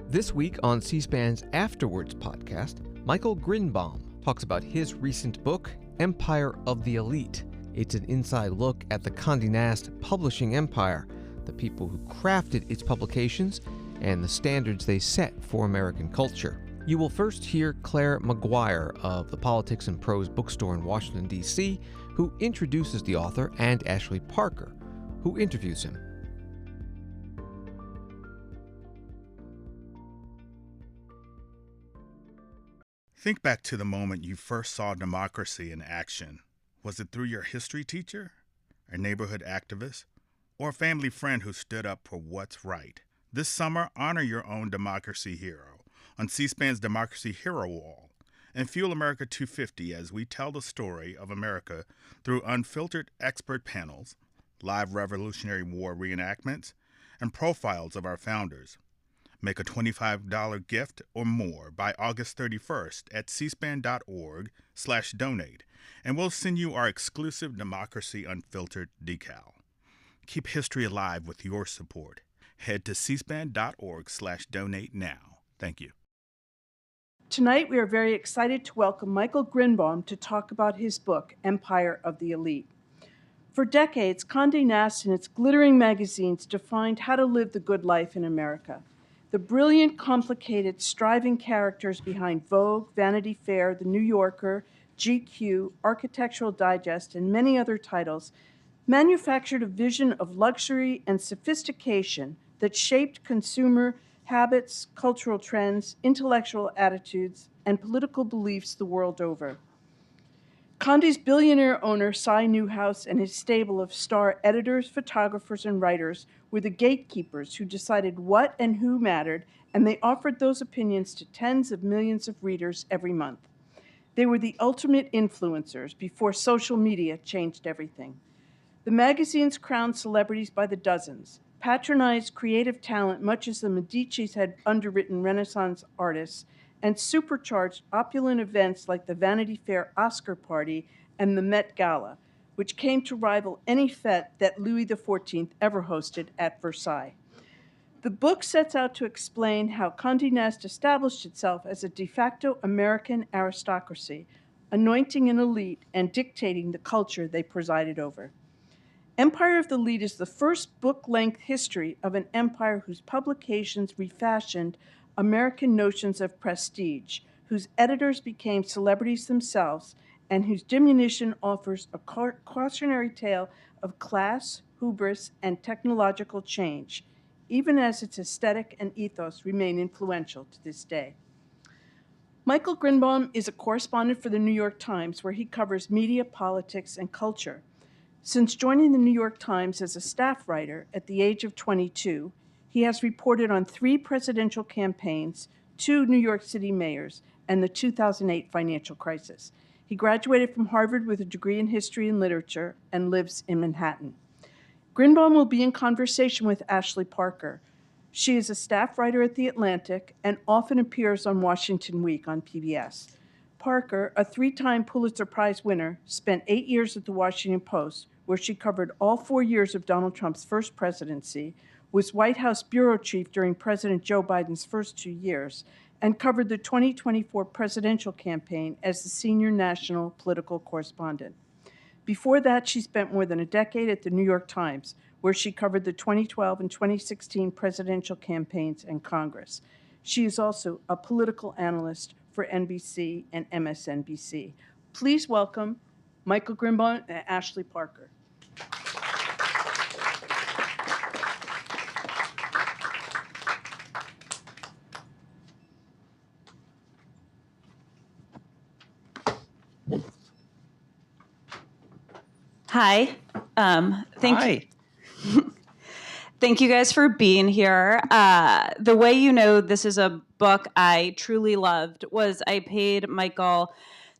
This week on C-SPAN's Afterwords podcast, Michael Grynbaum talks about his recent book, Empire of the Elite. It's an inside look at the Condé Nast publishing empire, the people who crafted its publications, and the standards they set for American culture. You will first hear Claire McGuire of the Politics and Prose bookstore in Washington, D.C., who introduces the author, and Ashley Parker, who interviews him. Think back to the moment you first saw democracy in action. Was it through your history teacher, a neighborhood activist, or a family friend who stood up for what's right? This summer, honor your own democracy hero on C-SPAN's Democracy Hero Wall, and Fuel America 250 as we tell the story of America through unfiltered expert panels, live Revolutionary War reenactments, and profiles of our founders. Make a $25 gift or more by August 31st at cspan.org/donate, and we'll send you our exclusive Democracy Unfiltered decal. Keep history alive with your support. Head to cspan.org/donate now. Thank you. Tonight, we are very excited to welcome Michael Grynbaum to talk about his book, Empire of the Elite. For decades, Condé Nast and its glittering magazines defined how to live the good life in America. The brilliant, complicated, striving characters behind Vogue, Vanity Fair, The New Yorker, GQ, Architectural Digest, and many other titles manufactured a vision of luxury and sophistication that shaped consumer habits, cultural trends, intellectual attitudes, and political beliefs the world over. Condé's billionaire owner, Cy Newhouse, and his stable of star editors, photographers, and writers were the gatekeepers who decided what and who mattered, and they offered those opinions to tens of millions of readers every month. They were the ultimate influencers before social media changed everything. The magazines crowned celebrities by the dozens, patronized creative talent much as the Medicis had underwritten Renaissance artists, and supercharged opulent events like the Vanity Fair Oscar Party and the Met Gala, which came to rival any fete that Louis XIV ever hosted at Versailles. The book sets out to explain how Condé Nast established itself as a de facto American aristocracy, anointing an elite and dictating the culture they presided over. Empire of the Elite is the first book-length history of an empire whose publications refashioned American notions of prestige, whose editors became celebrities themselves, and whose diminution offers a cautionary tale of class, hubris, and technological change, even as its aesthetic and ethos remain influential to this day. Michael Grynbaum is a correspondent for the New York Times, where he covers media, politics, and culture. Since joining the New York Times as a staff writer at the age of 22, he has reported on 3 presidential campaigns, 2 New York City mayors, and the 2008 financial crisis. He graduated from Harvard with a degree in history and literature and lives in Manhattan. Grynbaum will be in conversation with Ashley Parker. She is a staff writer at The Atlantic and often appears on Washington Week on PBS. Parker, a 3-time Pulitzer Prize winner, spent 8 years at the Washington Post, where she covered all 4 years of Donald Trump's first presidency, was White House bureau chief during President Joe Biden's first 2 years, and covered the 2024 presidential campaign as the senior national political correspondent. Before that, she spent more than a decade at the New York Times, where she covered the 2012 and 2016 presidential campaigns and Congress. She is also a political analyst for NBC and MSNBC. Please welcome Michael Grynbaum and Ashley Parker. Hi. Thank you guys for being here. The way you know this is a book I truly loved was I paid Michael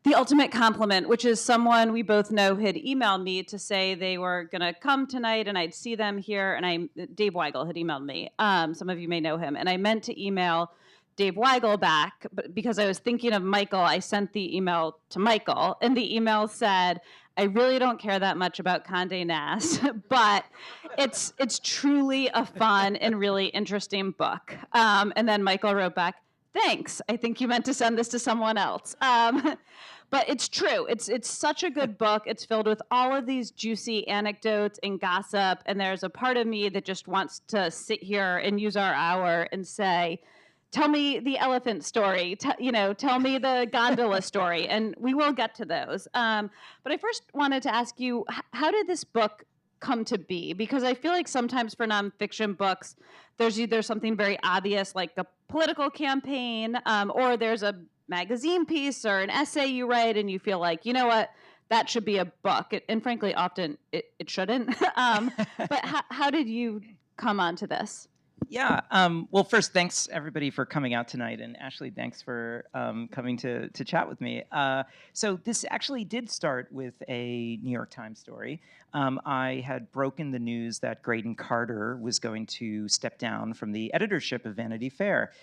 the ultimate compliment, which is someone we both know had emailed me to say they were going to come tonight and I'd see them here. And Dave Weigel had emailed me. Some of you may know him. And I meant to email Dave Weigel back, but because I was thinking of Michael, I sent the email to Michael, and the email said, I really don't care that much about Condé Nast, but it's truly a fun and really interesting book. And then Michael wrote back, thanks. I think you meant to send this to someone else. But it's true. It's such a good book. It's filled with all of these juicy anecdotes and gossip. And there's a part of me that just wants to sit here and use our hour and say, tell me the elephant story. Tell me the gondola story. And we will get to those. But I first wanted to ask you, how did this book come to be? Because I feel like sometimes for nonfiction books, there's either something very obvious like a political campaign, or there's a magazine piece or an essay you write and you feel like, you know what, that should be a book. And frankly, often it shouldn't. But how did you come onto this? Yeah. Well, first, thanks everybody for coming out tonight, and Ashley, thanks for coming to chat with me. So this actually did start with a New York Times story. I had broken the news that Graydon Carter was going to step down from the editorship of Vanity Fair.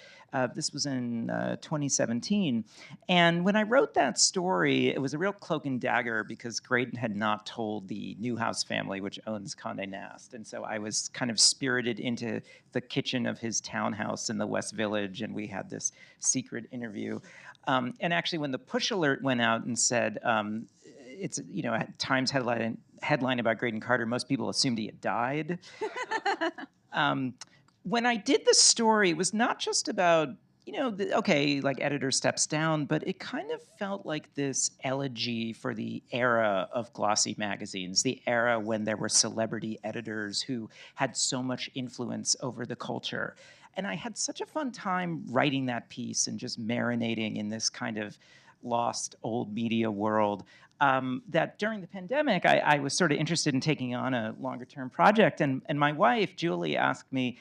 This was in 2017. And when I wrote that story, it was a real cloak and dagger because Graydon had not told the Newhouse family, which owns Condé Nast. And so I was kind of spirited into the kitchen of his townhouse in the West Village, and we had this secret interview. And actually, when the push alert went out and said, it's, a Times headline about Graydon Carter, most people assumed he had died. When I did the story, it was not just about, like editor steps down, but it kind of felt like this elegy for the era of glossy magazines, the era when there were celebrity editors who had so much influence over the culture. And I had such a fun time writing that piece and just marinating in this kind of lost old media world, that during the pandemic, I was sort of interested in taking on a longer term project. And my wife, Julie, asked me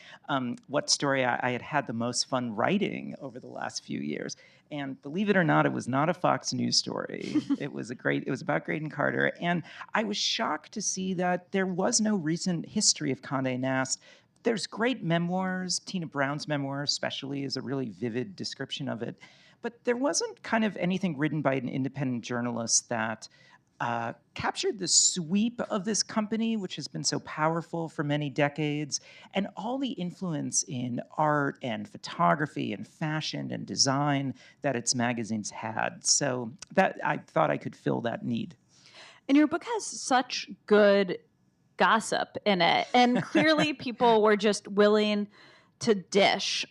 what story I had the most fun writing over the last few years. And believe it or not, it was not a Fox News story. It was about Graydon Carter. And I was shocked to see that there was no recent history of Condé Nast. There's great memoirs. Tina Brown's memoir especially is a really vivid description of it. But there wasn't kind of anything written by an independent journalist that captured the sweep of this company, which has been so powerful for many decades, and all the influence in art and photography and fashion and design that its magazines had. So that I thought I could fill that need. And your book has such good gossip in it, and clearly people were just willing to dish.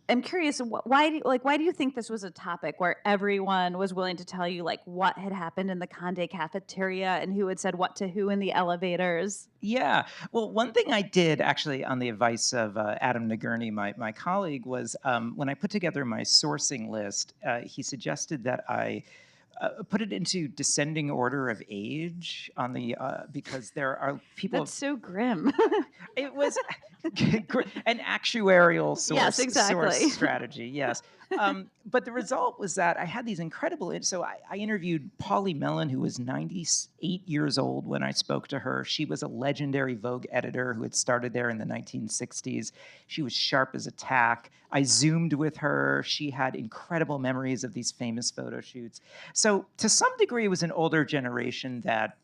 I'm curious, why do you think this was a topic where everyone was willing to tell you like what had happened in the Condé cafeteria and who had said what to who in the elevators? Yeah. Well, one thing I did actually on the advice of Adam Nagurney, my colleague, was when I put together my sourcing list, he suggested that I put it into descending order of age on the because there are people. That's so grim. It was an actuarial source, yes, exactly. source strategy. Yes. But the result was that I had these incredible. So I interviewed Polly Mellon, who was 98 years old when I spoke to her. She was a legendary Vogue editor who had started there in the 1960s. She was sharp as a tack. I Zoomed with her. She had incredible memories of these famous photo shoots. So to some degree, it was an older generation that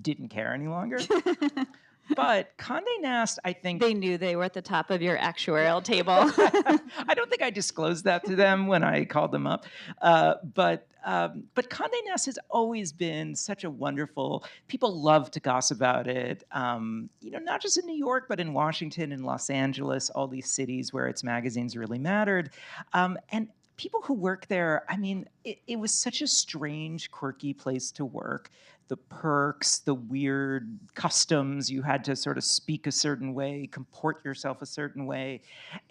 didn't care any longer. But Condé Nast, I think... They knew they were at the top of your actuarial table. I don't think I disclosed that to them when I called them up. But Condé Nast has always been such a wonderful... People love to gossip about it, not just in New York, but in Washington and Los Angeles, all these cities where its magazines really mattered. And people who work there, I mean, it was such a strange, quirky place to work. The perks, the weird customs, you had to sort of speak a certain way, comport yourself a certain way.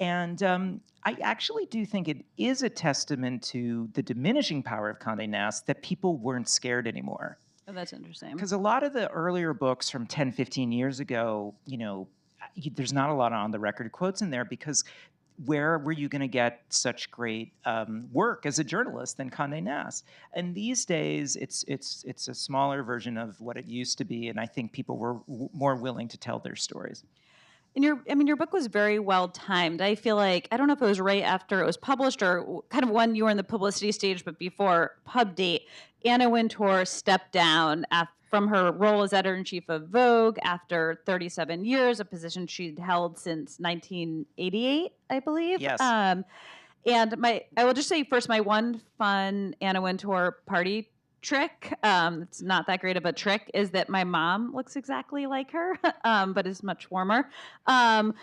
And I actually do think it is a testament to the diminishing power of Condé Nast that people weren't scared anymore. Oh, that's interesting. Because a lot of the earlier books from 10, 15 years ago, there's not a lot of on-the-record quotes in there because where were you going to get such great work as a journalist than Condé Nast? And these days, it's a smaller version of what it used to be, and I think people were more willing to tell their stories. And your book was very well timed. I feel like, I don't know if it was right after it was published or kind of when you were in the publicity stage, but before pub date, Anna Wintour stepped down from her role as editor-in-chief of Vogue after 37 years, a position she'd held since 1988, I believe. Yes. And I will just say first, my one fun Anna Wintour party trick, it's not that great of a trick, is that my mom looks exactly like her, but is much warmer. But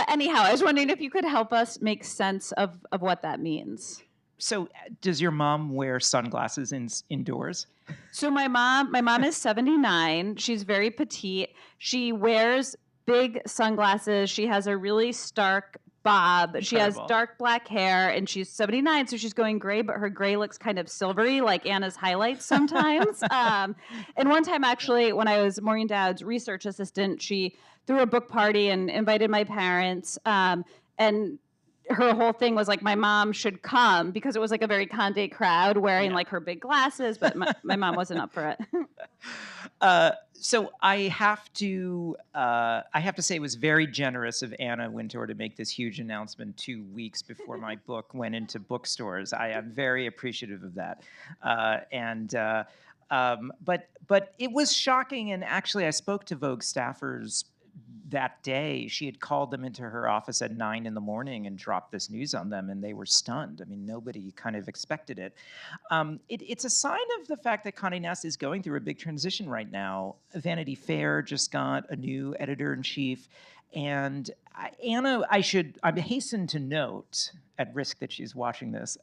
anyhow, I was wondering if you could help us make sense of what that means. So does your mom wear sunglasses indoors? So my mom is 79. She's very petite. She wears big sunglasses. She has a really stark bob. Incredible. She has dark black hair, and she's 79, so she's going gray, but her gray looks kind of silvery, like Anna's highlights sometimes. And one time, actually, when I was Maureen Dowd's research assistant, she threw a book party and invited my parents, and her whole thing was like, my mom should come, because it was like a very Condé crowd wearing like her big glasses, but my mom wasn't up for it. So I have to say it was very generous of Anna Wintour to make this huge announcement 2 weeks before my book went into bookstores. I am very appreciative of that. But it was shocking, and actually I spoke to Vogue staffers that day. She had called them into her office at 9 a.m. and dropped this news on them, and they were stunned. I mean, nobody kind of expected it. It's a sign of the fact that Condé Nast is going through a big transition right now. Vanity Fair just got a new editor-in-chief, and Anna, I hasten to note, at risk that she's watching this,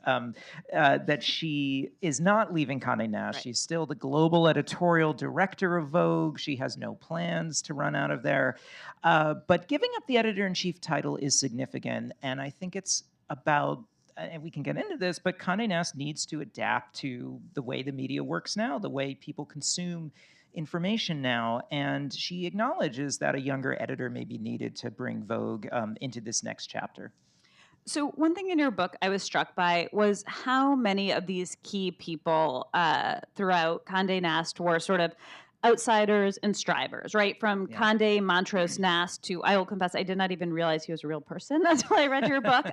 that she is not leaving Condé Nast. Right. She's still the global editorial director of Vogue. She has no plans to run out of there. But giving up the editor-in-chief title is significant, and I think it's about, and we can get into this, but Condé Nast needs to adapt to the way the media works now, the way people consume information now, and she acknowledges that a younger editor may be needed to bring Vogue into this next chapter. So one thing in your book I was struck by was how many of these key people throughout Condé Nast were sort of outsiders and strivers, right? From Condé Montrose Nast to, I will confess, I did not even realize he was a real person until I read your book,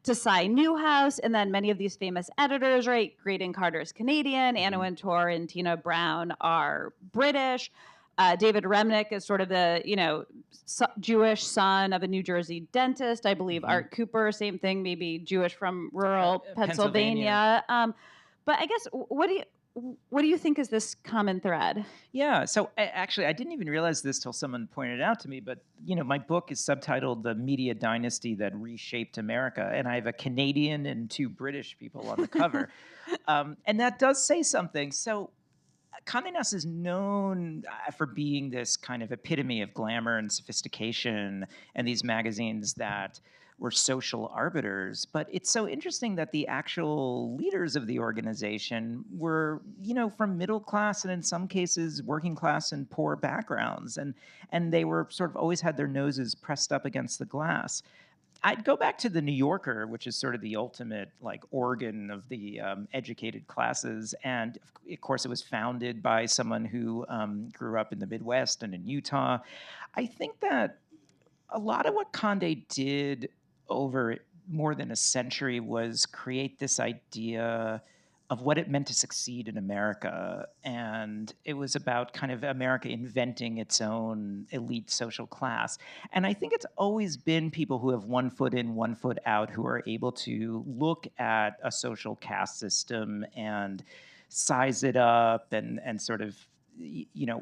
to Cy Newhouse, and then many of these famous editors, right? Graydon Carter is Canadian, Anna Wintour and Tina Brown are British. David Remnick is sort of the, Jewish son of a New Jersey dentist. I believe Art Cooper, same thing, maybe Jewish from rural Pennsylvania. But I guess, what do you think is this common thread? Yeah, so actually, I didn't even realize this till someone pointed it out to me, but, my book is subtitled The Media Dynasty That Reshaped America, and I have a Canadian and 2 British people on the cover. And that does say something. So Condé Nast is known for being this kind of epitome of glamour and sophistication, and these magazines that were social arbiters. But it's so interesting that the actual leaders of the organization were, from middle class and in some cases working class and poor backgrounds. And they were sort of always had their noses pressed up against the glass. I'd go back to the New Yorker, which is sort of the ultimate organ of the educated classes. And of course, it was founded by someone who grew up in the Midwest and in Utah. I think that a lot of what Condé did over more than a century was create this idea of what it meant to succeed in America. And it was about kind of America inventing its own elite social class. And I think it's always been people who have one foot in, one foot out, who are able to look at a social caste system and size it up and sort of,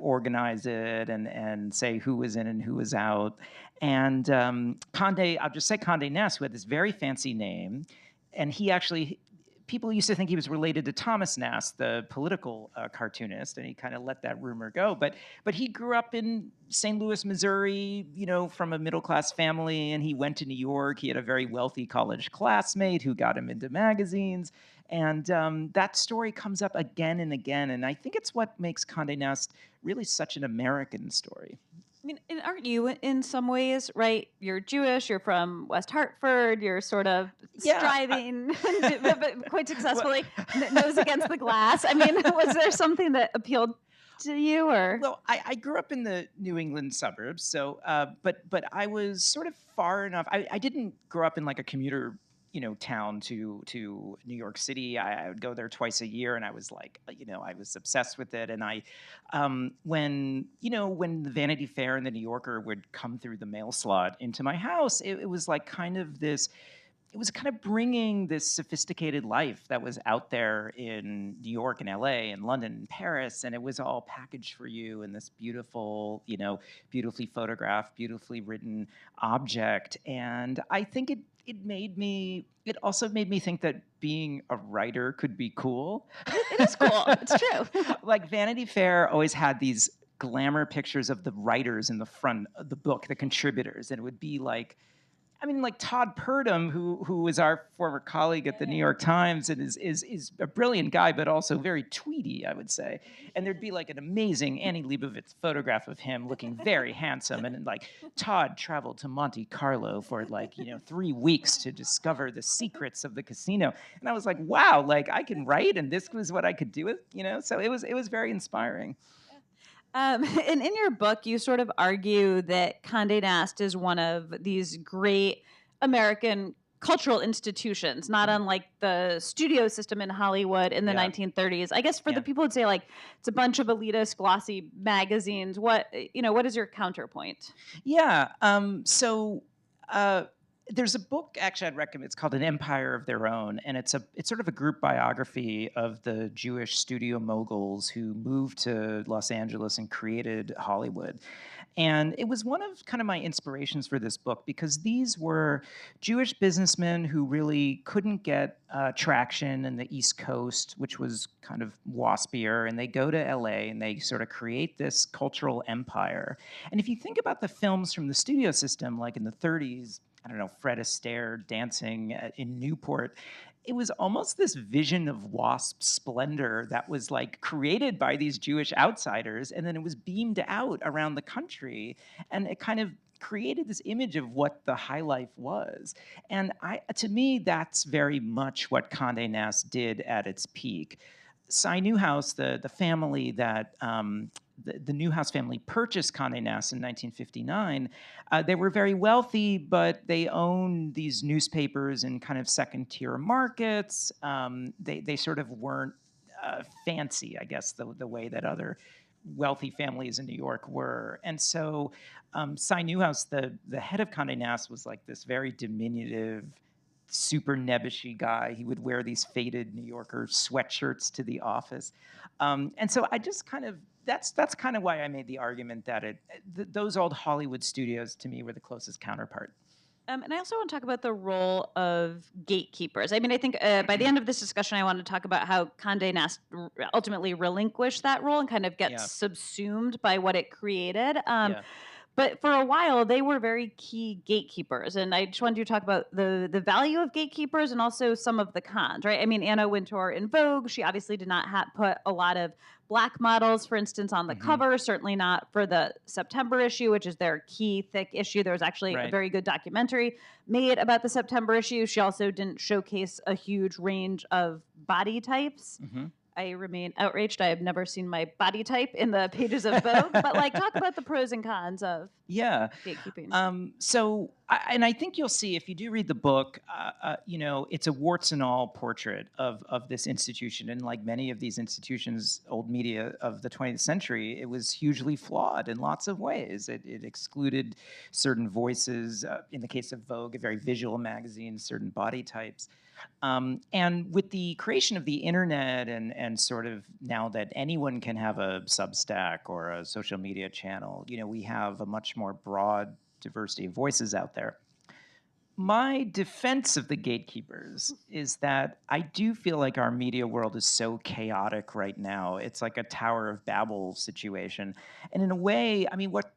organize it and say who was in and who was out. And Condé, I'll just say Condé Nast, who had this very fancy name, and he actually, people used to think he was related to Thomas Nast, the political cartoonist, and he kind of let that rumor go. But he grew up in St. Louis, Missouri, from a middle-class family, and he went to New York. He had a very wealthy college classmate who got him into magazines. And that story comes up again and again. And I think it's what makes Condé Nast really such an American story. I mean, and aren't you in some ways, right? You're Jewish, you're from West Hartford, you're sort of striving, but quite successfully, nose against the glass. I mean, was there something that appealed to you, or? Well, I grew up in the New England suburbs, so but I was sort of far enough. I didn't grow up in like a commuter, town to New York City. I would go there twice a year, and I was like, I was obsessed with it. And when the Vanity Fair and the New Yorker would come through the mail slot into my house, it was like kind of this. It was kind of bringing this sophisticated life that was out there in New York and LA and London and Paris, and it was all packaged for you in this beautiful, beautifully photographed, beautifully written object. And I think it also made me think that being a writer could be cool. It is cool. It's true. Like Vanity Fair always had these glamour pictures of the writers in the front of the book, the contributors, and it would be like, like Todd Purdom, who is our former colleague at the New York Times and is a brilliant guy, but also very tweety, I would say. And there'd be like an amazing Annie Leibovitz photograph of him looking very handsome. And like Todd traveled to Monte Carlo for 3 weeks to discover the secrets of the casino. And I was like, wow, like I can write, and this was what I could do with, So it was very inspiring. And in your book, you sort of argue that Condé Nast is one of these great American cultural institutions, not unlike the studio system in Hollywood in the 1930s. I guess for the people who'd say like it's a bunch of elitist, glossy magazines. What is your counterpoint? Yeah. There's a book actually I'd recommend. It's called An Empire of Their Own, and it's sort of a group biography of the Jewish studio moguls who moved to Los Angeles and created Hollywood. And it was one of kind of my inspirations for this book because these were Jewish businessmen who really couldn't get traction in the East Coast, which was kind of waspier, and they go to LA and they sort of create this cultural empire. And if you think about the films from the studio system, like in the 30s, I don't know, Fred Astaire dancing in Newport. It was almost this vision of WASP splendor that was like created by these Jewish outsiders, and then it was beamed out around the country, and it kind of created this image of what the high life was. And to me, that's very much what Condé Nast did at its peak. Cy Newhouse, the family that the Newhouse family purchased Condé Nast in 1959. They were very wealthy, but they owned these newspapers in kind of second-tier markets. They sort of weren't fancy, I guess, the way that other wealthy families in New York were. And so Cy Newhouse, the head of Condé Nast, was like this very diminutive, super nebbishy guy. He would wear these faded New Yorker sweatshirts to the office. And so I just kind of, that's kind of why I made the argument that those old Hollywood studios to me were the closest counterpart. And I also want to talk about the role of gatekeepers. I mean, I think by the end of this discussion, I want to talk about how Condé Nast ultimately relinquished that role and kind of gets subsumed by what it created. But for a while, they were very key gatekeepers. And I just wanted you to talk about the value of gatekeepers and also some of the cons, right? I mean, Anna Wintour in Vogue, she obviously did not put a lot of Black models, for instance, on the cover, certainly not for the September issue, which is their key thick issue. There was actually a very good documentary made about the September issue. She also didn't showcase a huge range of body types. I remain outraged. I have never seen my body type in the pages of Vogue, but talk about the pros and cons of gatekeeping. And I think you'll see if you do read the book, it's a warts and all portrait of this institution. And like many of these institutions, old media of the 20th century, it was hugely flawed in lots of ways. It excluded certain voices. In the case of Vogue, a very visual magazine, certain body types. And with the creation of the internet and sort of now that anyone can have a Substack or a social media channel, we have a much more broad diversity of voices out there. My defense of the gatekeepers is that I do feel like our media world is so chaotic right now. It's like a Tower of Babel situation. And in a way, I mean, what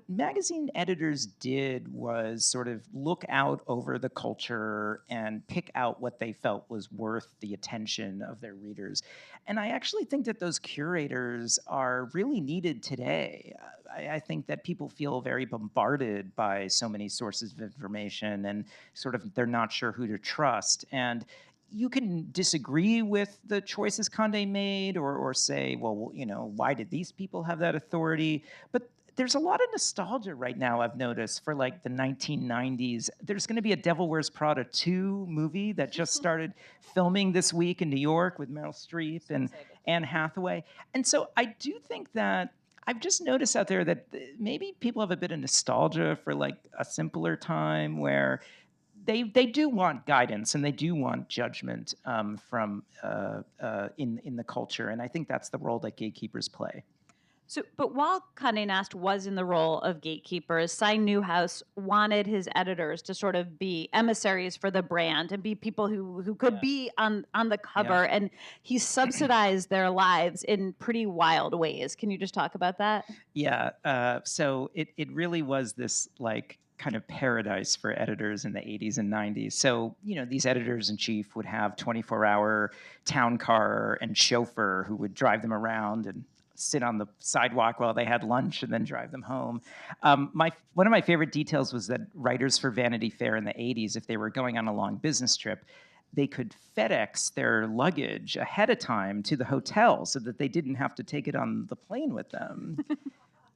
magazine editors did was sort of look out over the culture and pick out what they felt was worth the attention of their readers. And I actually think that those curators are really needed today. I think that people feel very bombarded by so many sources of information and sort of they're not sure who to trust. And, you can disagree with the choices Condé made or say, well, why did these people have that authority? But there's a lot of nostalgia right now, I've noticed, for like the 1990s. There's going to be a Devil Wears Prada 2 movie that just started filming this week in New York with Meryl Streep and Anne Hathaway. And so I do think that I've just noticed out there that maybe people have a bit of nostalgia for like a simpler time where they do want guidance and they do want judgment from in the culture. And I think that's the role that gatekeepers play. So, but while Condé Nast was in the role of gatekeepers, Cy Newhouse wanted his editors to sort of be emissaries for the brand and be people who could be on the cover, and he subsidized their lives in pretty wild ways. Can you just talk about that? Yeah. So it really was this like kind of paradise for editors in the 80s and 90s. So, these editors-in-chief would have 24-hour town car and chauffeur who would drive them around and sit on the sidewalk while they had lunch and then drive them home. One of my favorite details was that writers for Vanity Fair in the 80s, if they were going on a long business trip, they could FedEx their luggage ahead of time to the hotel so that they didn't have to take it on the plane with them.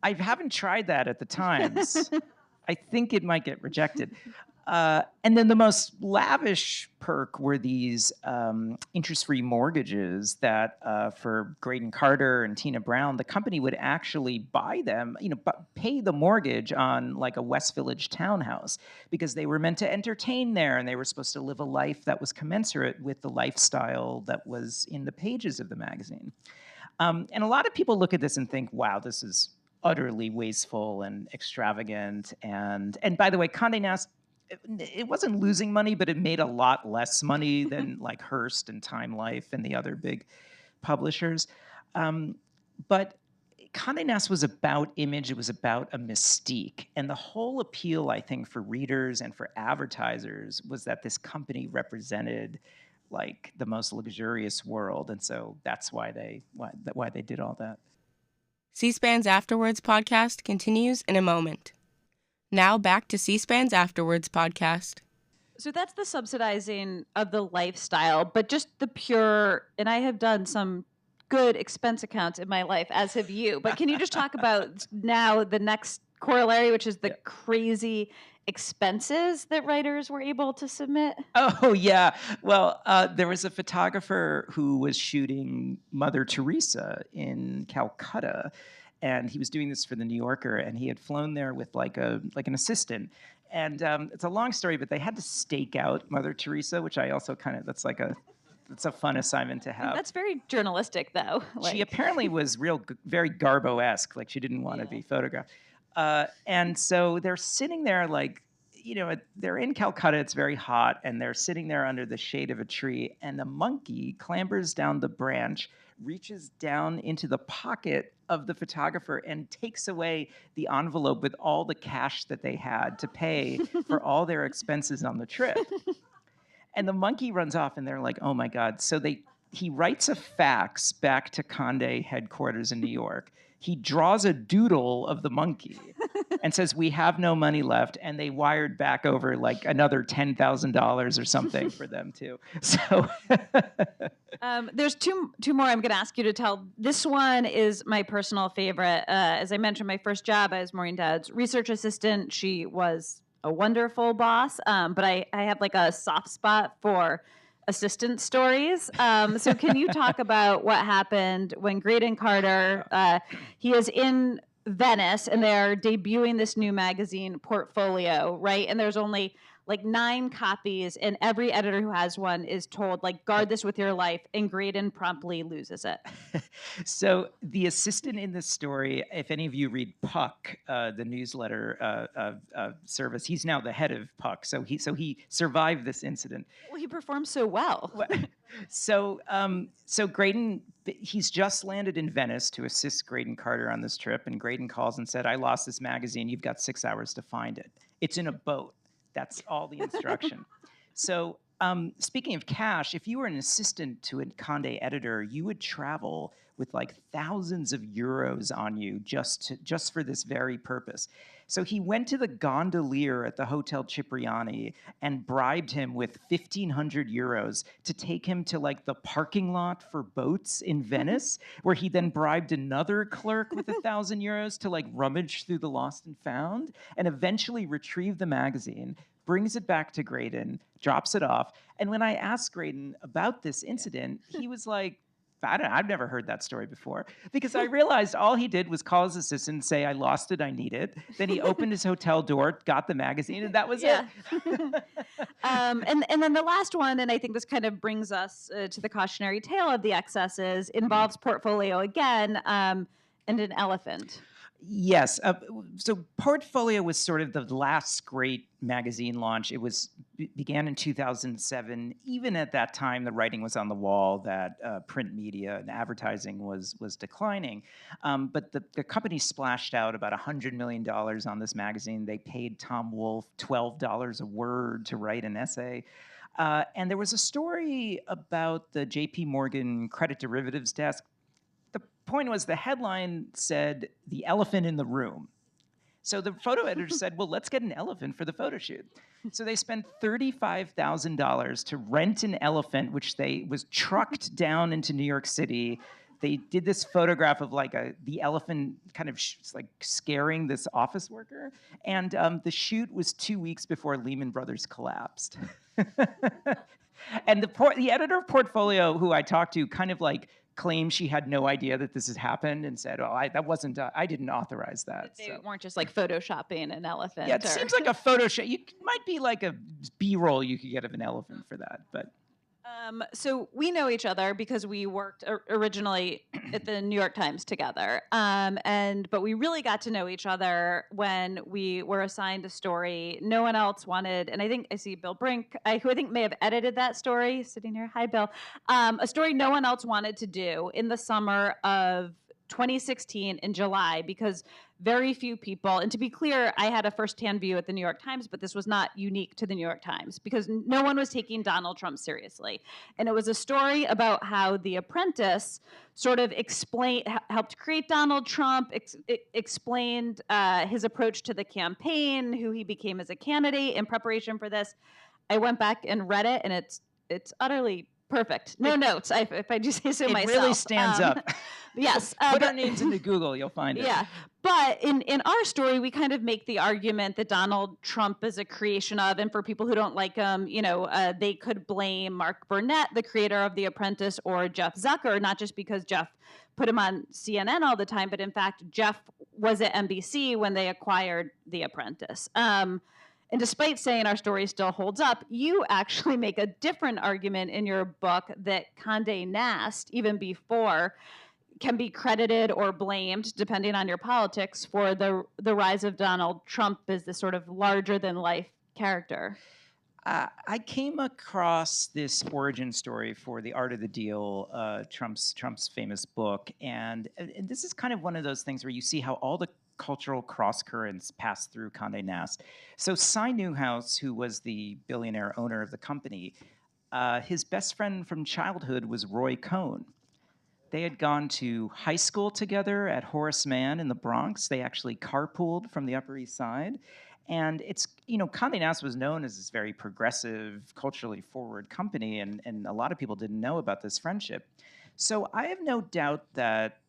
I haven't tried that at the Times. I think it might get rejected. And then the most lavish perk were these interest-free mortgages that for Graydon Carter and Tina Brown, the company would actually buy them, pay the mortgage on like a West Village townhouse because they were meant to entertain there and they were supposed to live a life that was commensurate with the lifestyle that was in the pages of the magazine. And a lot of people look at this and think, wow, this is utterly wasteful and extravagant. And by the way, Condé Nast, it wasn't losing money, but it made a lot less money than like Hearst and Time Life and the other big publishers. But Condé Nast was about image. It was about a mystique. And the whole appeal, I think, for readers and for advertisers was that this company represented like the most luxurious world. And so that's why they did all that. C-SPAN's Afterwords podcast continues in a moment. Now back to C-SPAN's Afterwords podcast. So that's the subsidizing of the lifestyle, but just the pure, and I have done some good expense accounts in my life, as have you. But can you just talk about now the next corollary, which is the crazy expenses that writers were able to submit? Oh, yeah. Well, there was a photographer who was shooting Mother Teresa in Calcutta, and he was doing this for the New Yorker, and he had flown there with like an assistant. And it's a long story, but they had to stake out Mother Teresa, which I also that's a fun assignment to have. That's very journalistic, though. She apparently was very Garbo-esque, like she didn't want to be photographed. And so they're sitting there they're in Calcutta, it's very hot, and they're sitting there under the shade of a tree, and a monkey clambers down the branch, reaches down into the pocket of the photographer and takes away the envelope with all the cash that they had to pay for all their expenses on the trip. And the monkey runs off, and they're like, oh my God. So he writes a fax back to Condé headquarters in New York. He draws a doodle of the monkey and says, we have no money left. And they wired back over like another $10,000 or something for them too. So there's two more I'm going to ask you to tell. This one is my personal favorite. As I mentioned, my first job, I was Maureen Dowd's research assistant. She was a wonderful boss, but I have like a soft spot for assistant stories. So can you talk about what happened when Graydon Carter, he is in Venice and they're debuting this new magazine Portfolio, right? And there's only like 9 copies, and every editor who has one is told, like, guard this with your life, and Graydon promptly loses it. So the assistant in this story, if any of you read Puck, the newsletter service, he's now the head of Puck. So he survived this incident. Well, he performed so well. So Graydon, he's just landed in Venice to assist Graydon Carter on this trip, and Graydon calls and said, I lost this magazine. You've got 6 hours to find it. It's in a boat. That's all the instruction. So speaking of cash, if you were an assistant to a Condé editor, you would travel with like thousands of euros on you just for this very purpose. So he went to the gondolier at the Hotel Cipriani and bribed him with 1,500 euros to take him to like the parking lot for boats in Venice, where he then bribed another clerk with 1,000 euros to like rummage through the lost and found, and eventually retrieve the magazine, brings it back to Graydon, drops it off. And when I asked Graydon about this incident, he was like, I've never heard that story before, because I realized all he did was call his assistant and say, I lost it, I need it. Then he opened his hotel door, got the magazine, and that was it. And then the last one, and I think this kind of brings us to the cautionary tale of the excesses, involves portfolio again, and an elephant. Yes. So Portfolio was sort of the last great magazine launch. It began in 2007. Even at that time, the writing was on the wall that print media and advertising was declining. But the company splashed out about $100 million on this magazine. They paid Tom Wolfe $12 a word to write an essay. And there was a story about the J.P. Morgan credit derivatives desk. The point was, the headline said, "The elephant in the room." So the photo editor said, well, let's get an elephant for the photo shoot. So they spent $35,000 to rent an elephant, which was trucked down into New York City. They did this photograph of like the elephant kind of like scaring this office worker. And the shoot was 2 weeks before Lehman Brothers collapsed. And the editor of Portfolio, who I talked to, kind of like claimed she had no idea that this had happened and said, "Oh, I didn't authorize that." But they weren't just like photoshopping an elephant. Yeah, it seems like a Photoshop. You might be like a B-roll you could get of an elephant for that, but. So we know each other because we worked originally at the New York Times together, but we really got to know each other when we were assigned a story no one else wanted. And I think I see Bill Brink, who I think may have edited that story, sitting here. Hi, Bill. A story no one else wanted to do in the summer of 2016 in July, because very few people, and to be clear, I had a firsthand view at the New York Times, but this was not unique to the New York Times because no one was taking Donald Trump seriously. And it was a story about how The Apprentice sort of helped create Donald Trump, explained his approach to the campaign, who he became as a candidate in preparation for this. I went back and read it, and it's utterly perfect. No notes, if I do say so myself. It really stands up. Yes. Put our names into Google, you'll find it. Yeah. But in our story, we kind of make the argument that Donald Trump is a creation of, and for people who don't like him, they could blame Mark Burnett, the creator of The Apprentice, or Jeff Zucker, not just because Jeff put him on CNN all the time, but in fact, Jeff was at NBC when they acquired The Apprentice. And despite saying our story still holds up, you actually make a different argument in your book that Condé Nast, even before, can be credited or blamed, depending on your politics, for the rise of Donald Trump as this sort of larger-than-life character. I came across this origin story for The Art of the Deal, Trump's famous book, and this is kind of one of those things where you see how all the cultural cross currents pass through Condé Nast. So Cy Newhouse, who was the billionaire owner of the company, his best friend from childhood was Roy Cohn. They had gone to high school together at Horace Mann in the Bronx. They actually carpooled from the Upper East Side. And Condé Nast was known as this very progressive, culturally forward company, and a lot of people didn't know about this friendship. So I have no doubt that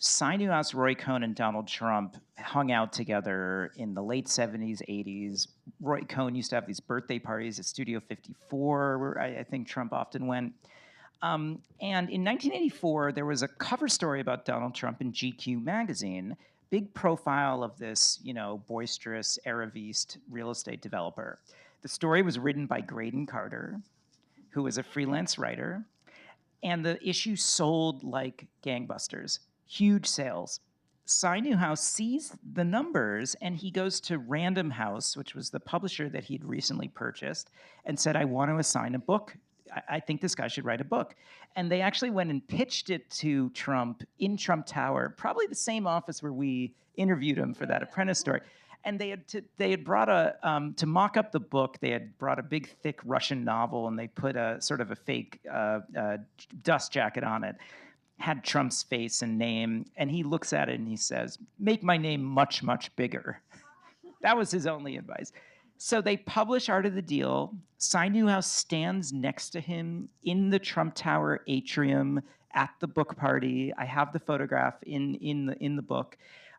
Cy Newhouse, Roy Cohn, and Donald Trump hung out together in the late 70s, 80s. Roy Cohn used to have these birthday parties at Studio 54, where I think Trump often went. And in 1984, there was a cover story about Donald Trump in GQ magazine, big profile of this, boisterous Araviste real estate developer. The story was written by Graydon Carter, who was a freelance writer, and the issue sold like gangbusters, huge sales. Cy Newhouse sees the numbers, and he goes to Random House, which was the publisher that he'd recently purchased, and said, I want to assign a book. I think this guy should write a book. And they actually went and pitched it to Trump in Trump Tower, probably the same office where we interviewed him for that Apprentice story. And they had brought to mock up the book, they had brought a big, thick Russian novel, and they put a sort of a fake dust jacket on it, had Trump's face and name, and he looks at it and he says, make my name much, much bigger. That was his only advice. So they publish Art of the Deal. Cy Newhouse stands next to him in the Trump Tower atrium at the book party. I have the photograph in the book.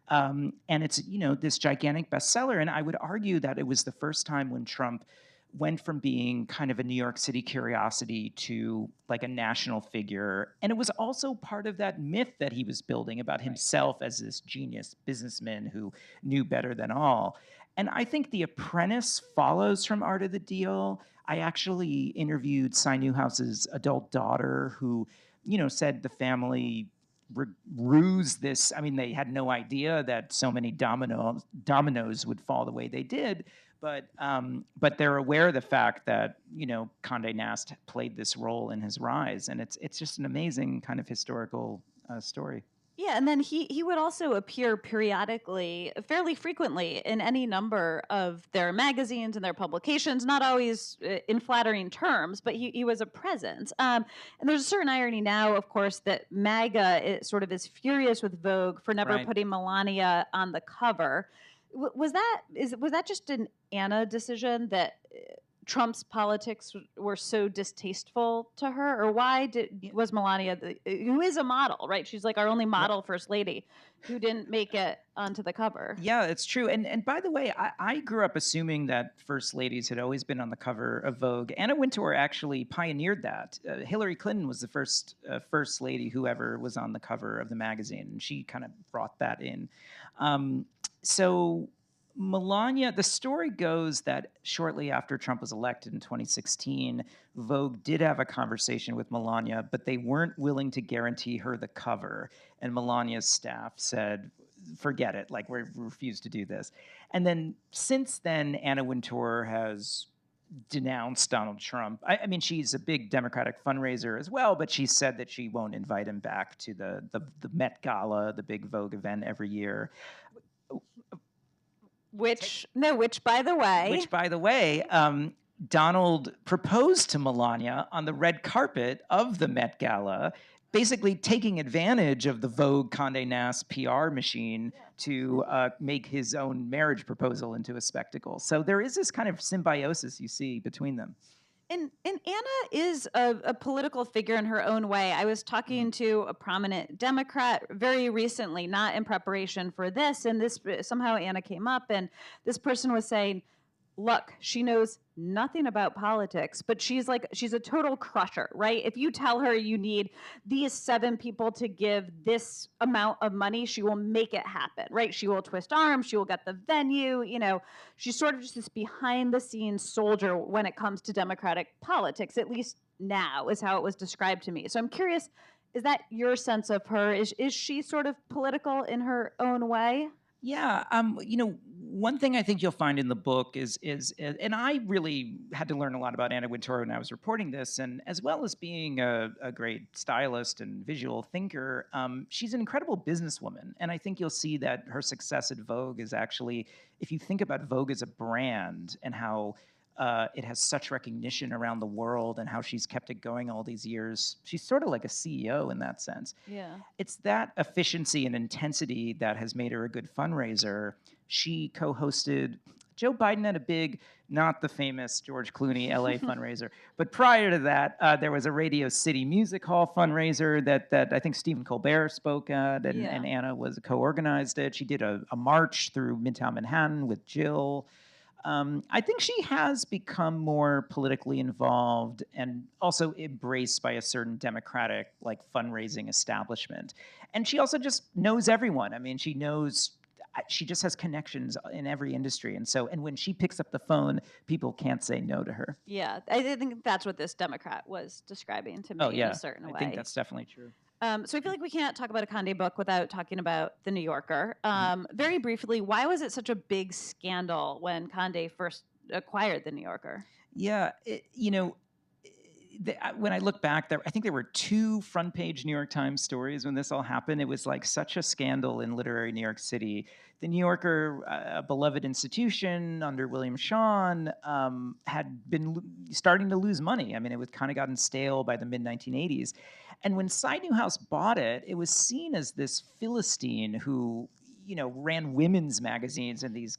And it's, this gigantic bestseller. And I would argue that it was the first time when Trump went from being kind of a New York City curiosity to like a national figure. And it was also part of that myth that he was building about himself as this genius businessman who knew better than all. And I think The Apprentice follows from Art of the Deal. I actually interviewed Cy Newhouse's adult daughter who, said the family ruse this. I mean, they had no idea that so many dominoes would fall the way they did. But they're aware of the fact that, Condé Nast played this role in his rise. And it's just an amazing kind of historical story. Yeah, and then he would also appear periodically, fairly frequently, in any number of their magazines and their publications, not always in flattering terms, but he was a presence. And there's a certain irony now, of course, that MAGA sort of is furious with Vogue for never putting Melania on the cover. Was that just an Anna decision that Trump's politics were so distasteful to her, or why was Melania, who is a model, right? She's like our only model first lady, who didn't make it onto the cover? Yeah, it's true. And by the way, I grew up assuming that first ladies had always been on the cover of Vogue. Anna Wintour actually pioneered that. Hillary Clinton was the first first lady who ever was on the cover of the magazine, and she kind of brought that in. So Melania, the story goes that shortly after Trump was elected in 2016, Vogue did have a conversation with Melania, but they weren't willing to guarantee her the cover. And Melania's staff said, forget it, like we refuse to do this. And then since then, Anna Wintour has denounced Donald Trump. I mean, she's a big Democratic fundraiser as well, but she said that she won't invite him back to the Met Gala, the big Vogue event every year. Which by the way, Donald proposed to Melania on the red carpet of the Met Gala, basically taking advantage of the Vogue Condé Nast PR machine to make his own marriage proposal into a spectacle. So there is this kind of symbiosis you see between them. And Anna is a political figure in her own way. I was talking to a prominent Democrat very recently, not in preparation for this, and this somehow Anna came up, and this person was saying, look, she knows nothing about politics, but she's a total crusher, right? If you tell her you need these 7 people to give this amount of money, she will make it happen, right? She will twist arms, she will get the venue, she's sort of just this behind the scenes soldier when it comes to Democratic politics, at least now is how it was described to me. So I'm curious, is that your sense of her? Is she sort of political in her own way? Yeah, one thing I think you'll find in the book is, and I really had to learn a lot about Anna Wintour when I was reporting this, and as well as being a great stylist and visual thinker, she's an incredible businesswoman. And I think you'll see that her success at Vogue is actually, if you think about Vogue as a brand and how it has such recognition around the world and how she's kept it going all these years. She's sort of like a CEO in that sense. Yeah. It's that efficiency and intensity that has made her a good fundraiser. She co-hosted, Joe Biden had a big, not the famous George Clooney LA fundraiser, but prior to that, there was a Radio City Music Hall fundraiser that I think Stephen Colbert spoke at, and Anna co-organized it. She did a march through Midtown Manhattan with Jill. I think she has become more politically involved and also embraced by a certain Democratic fundraising establishment. And she also just knows everyone. I mean, she just has connections in every industry. And when she picks up the phone, people can't say no to her. Yeah, I think that's what this Democrat was describing to me in a certain way. I think that's definitely true. So I feel like we can't talk about a Condé book without talking about The New Yorker. Very briefly, why was it such a big scandal when Condé first acquired The New Yorker? Yeah, when I look back, I think there were 2 front-page New York Times stories when this all happened. It was like such a scandal in literary New York City. The New Yorker, a beloved institution under William Shawn, had been starting to lose money. I mean, it was kind of gotten stale by the mid-1980s. And when Cy Newhouse bought it, it was seen as this Philistine who, ran women's magazines and these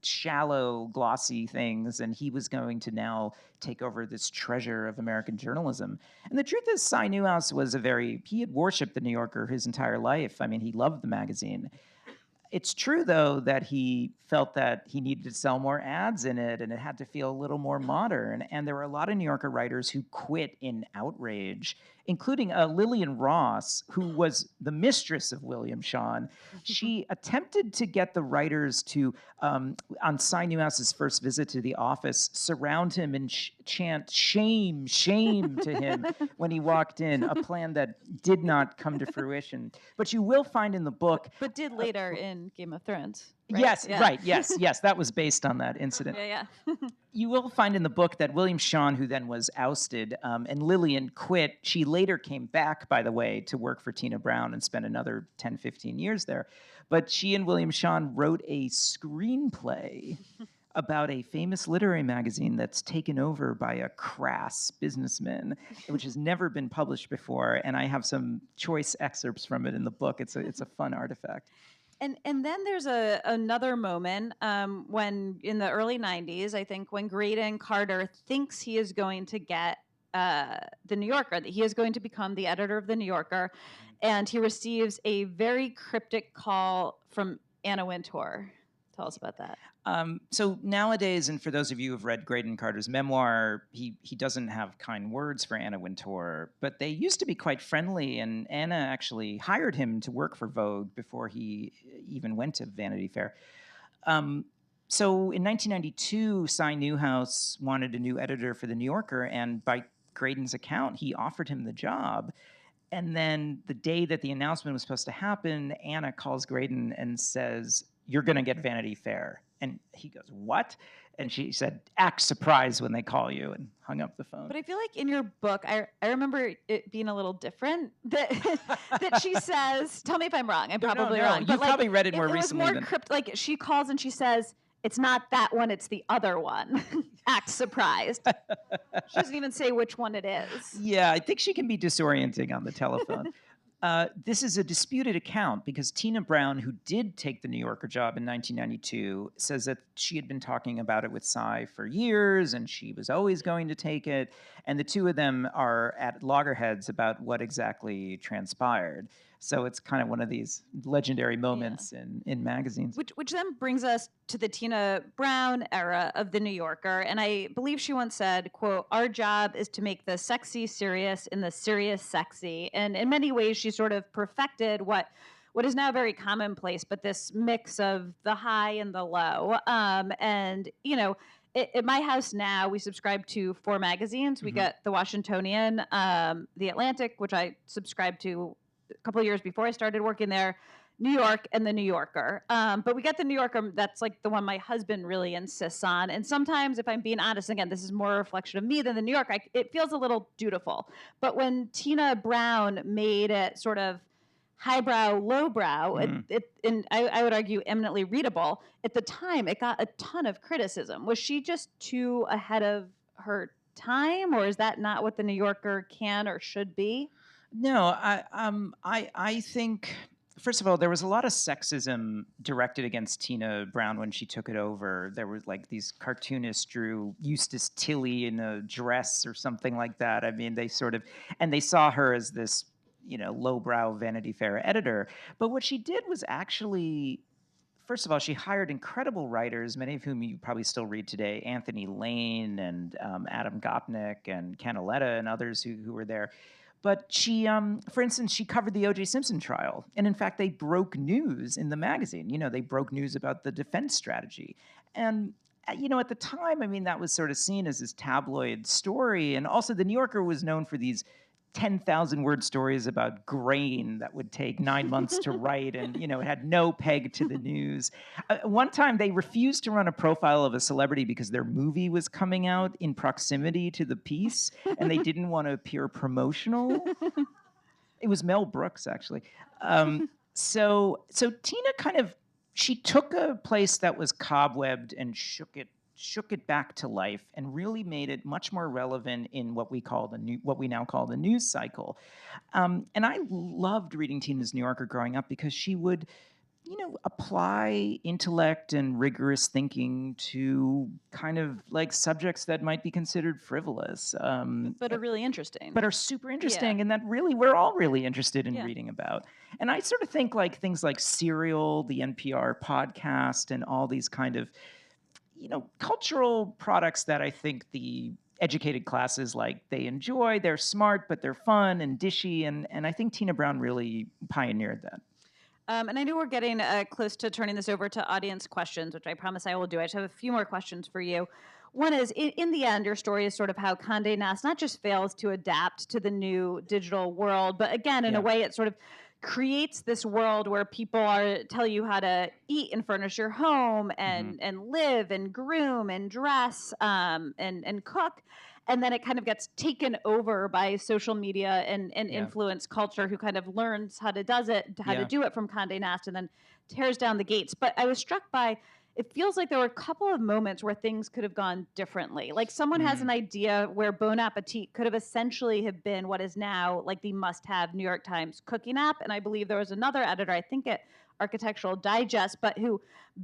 shallow, glossy things, and he was going to now take over this treasure of American journalism. And the truth is, Cy Newhouse he had worshipped the New Yorker his entire life. I mean, he loved the magazine. It's true, though, that he felt that he needed to sell more ads in it and it had to feel a little more modern. And there were a lot of New Yorker writers who quit in outrage, including Lillian Ross, who was the mistress of William Shawn. She attempted to get the writers to, on Cy Newhouse's first visit to the office, surround him and chant shame, shame to him when he walked in, a plan that did not come to fruition. But you will find in the book... But did later in Game of Thrones. Right? Yes, yeah. right, yes, that was based on that incident. Yeah. You will find in the book that William Shawn, who then was ousted, and Lillian quit. She later came back, by the way, to work for Tina Brown and spent another 10, 15 years there. But she and William Shawn wrote a screenplay about a famous literary magazine that's taken over by a crass businessman, which has never been published before. And I have some choice excerpts from it in the book. It's a fun artifact. And then there's another moment when in the early 90s, I think, when Graydon Carter thinks he is going to get the New Yorker, that he is going to become the editor of the New Yorker, and he receives a very cryptic call from Anna Wintour. Tell us about that. So nowadays, and for those of you who've read Graydon Carter's memoir, he doesn't have kind words for Anna Wintour, but they used to be quite friendly, and Anna actually hired him to work for Vogue before he even went to Vanity Fair. So in 1992, Cy Newhouse wanted a new editor for The New Yorker, and by Graydon's account, he offered him the job. And then the day that the announcement was supposed to happen, Anna calls Graydon and says, "You're going to get Vanity Fair." And he goes, "What?" And she said, "Act surprised when they call you," and hung up the phone. But I feel like in your book, I remember it being a little different. That she says, tell me if I'm wrong. I'm probably wrong. You've probably read it more recently. It was more like she calls and she says, "It's not that one, it's the other one." Act surprised. She doesn't even say which one it is. Yeah, I think she can be disorienting on the telephone. This is a disputed account because Tina Brown, who did take the New Yorker job in 1992, says that she had been talking about it with Cy for years and she was always going to take it. And the two of them are at loggerheads about what exactly transpired. So it's kind of one of these legendary moments in magazines. Which then brings us to the Tina Brown era of The New Yorker. And I believe she once said, quote, "Our job is to make the sexy serious and the serious sexy." And in many ways, she sort of perfected what is now very commonplace, but this mix of the high and the low. And, at my house now, we subscribe to 4 magazines. We get The Washingtonian, The Atlantic, which I subscribed to a couple of years before I started working there, New York, and The New Yorker. But we get The New Yorker, that's like the one my husband really insists on. And sometimes, if I'm being honest, again, this is more a reflection of me than The New Yorker, it feels a little dutiful. But when Tina Brown made it sort of highbrow, lowbrow, and I would argue eminently readable, at the time, it got a ton of criticism. Was she just too ahead of her time, or is that not what The New Yorker can or should be? No, I think, first of all, there was a lot of sexism directed against Tina Brown when she took it over. There were like these cartoonists drew Eustace Tilley in a dress or something like that. I mean, they saw her as this, lowbrow Vanity Fair editor. But what she did was actually, first of all, she hired incredible writers, many of whom you probably still read today, Anthony Lane and Adam Gopnik and Canaletta and others who were there. But she, for instance, she covered the O.J. Simpson trial. And in fact, they broke news in the magazine. They broke news about the defense strategy. And, at the time, I mean, that was sort of seen as this tabloid story. And also the New Yorker was known for these 10,000-word stories about grain that would take 9 months to write, and it had no peg to the news. One time, they refused to run a profile of a celebrity because their movie was coming out in proximity to the piece, and they didn't want to appear promotional. It was Mel Brooks, actually. So Tina she took a place that was cobwebbed and shook it back to life and really made it much more relevant in what we now call the news cycle. And I loved reading Tina's New Yorker growing up because she would apply intellect and rigorous thinking to kind of like subjects that might be considered frivolous, But are really interesting. but are super interesting, and that really we're all really interested in Yeah. reading about. And I sort of think like things like Serial, the NPR podcast, and all these kind of cultural products that I think the educated classes like they enjoy. They're smart, but they're fun and dishy, and I think Tina Brown really pioneered that. And I know we're getting close to turning this over to audience questions, which I promise I will do. I just have a few more questions for you. One is, in the end, your story is sort of how Condé Nast not just fails to adapt to the new digital world, but again, in a way, it sort of creates this world where people tell you how to eat and furnish your home and live and groom and dress and cook. And then it kind of gets taken over by social media and influence culture, who kind of learns how to do it from Condé Nast and then tears down the gates. But I was struck by, it feels like there were a couple of moments where things could have gone differently. Like someone has an idea where Bon Appetit could have essentially have been what is now like the must-have New York Times cooking app. And I believe there was another editor, I think at Architectural Digest, but who